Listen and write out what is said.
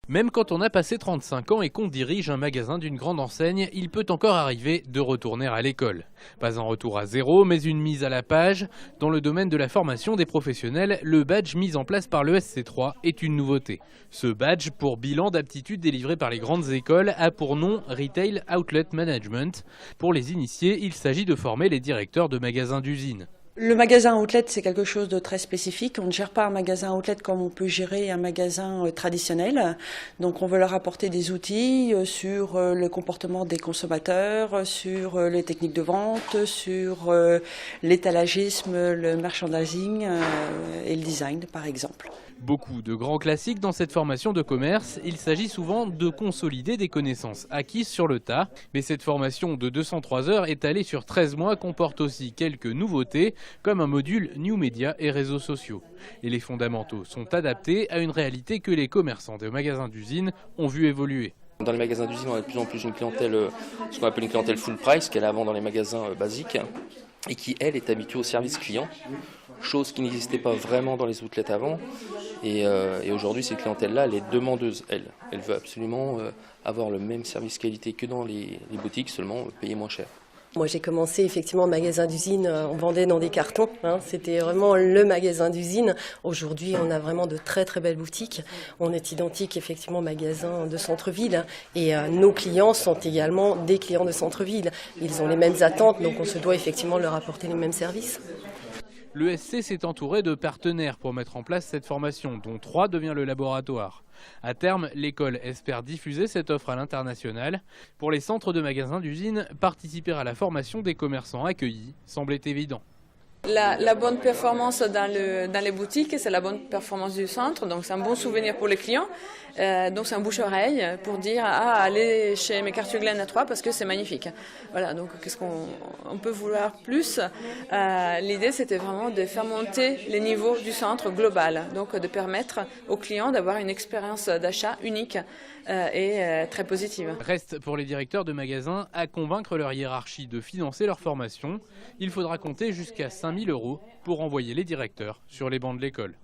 Même quand on a passé 35 ans et qu'on dirige un magasin d'une grande enseigne, il peut encore arriver de retourner à l'école. Pas un retour à zéro, mais une mise à la page. Dans le domaine de la formation des professionnels, le badge mis en place par le SC3 est une nouveauté. Ce badge, pour bilan d'aptitude délivré par les grandes écoles, a pour nom Retail Outlet Management. Pour les initiés, il s'agit de former les directeurs de magasins d'usines. Le magasin outlet, c'est quelque chose de très spécifique. On ne gère pas un magasin outlet comme on peut gérer un magasin traditionnel. Donc on veut leur apporter des outils sur le comportement des consommateurs, sur les techniques de vente, sur l'étalagisme, le merchandising et le design par exemple. Beaucoup de grands classiques dans cette formation de commerce. Il s'agit souvent de consolider des connaissances acquises sur le tas. Mais cette formation de 203 heures étalée sur 13 mois comporte aussi quelques nouveautés, comme un module New Media et réseaux sociaux. Et les fondamentaux sont adaptés à une réalité que les commerçants des magasins d'usine ont vu évoluer. Dans les magasins d'usine, on a de plus en plus une clientèle, ce qu'on appelle une clientèle full price, qu'elle a avant dans les magasins basiques, et qui, elle, est habituée au service client, chose qui n'existait pas vraiment dans les outlets avant. Et aujourd'hui, cette clientèle-là, elle est demandeuse, elle. Elle veut absolument avoir le même service qualité que dans les boutiques, seulement payer moins cher. Moi j'ai commencé effectivement en magasin d'usine, on vendait dans des cartons, c'était vraiment le magasin d'usine. Aujourd'hui on a vraiment de très très belles boutiques, on est identique effectivement au magasin de centre-ville et nos clients sont également des clients de centre-ville. Ils ont les mêmes attentes donc on se doit effectivement leur apporter les mêmes services. Le SC s'est entouré de partenaires pour mettre en place cette formation, dont 3 devient le laboratoire. À terme, l'école espère diffuser cette offre à l'international. Pour les centres de magasins d'usine, participer à la formation des commerçants accueillis semblait évident. La bonne performance dans les boutiques, c'est la bonne performance du centre, donc c'est un bon souvenir pour les clients. Donc c'est un bouche-oreille pour dire allez chez McArthurGlen à 3 parce que c'est magnifique. Voilà, donc qu'est-ce qu'on peut vouloir plus? L'idée c'était vraiment de faire monter les niveaux du centre global, donc de permettre aux clients d'avoir une expérience d'achat unique et très positive. Reste pour les directeurs de magasins à convaincre leur hiérarchie de financer leur formation. Il faudra compter jusqu'à 5 000 € pour envoyer les directeurs sur les bancs de l'école.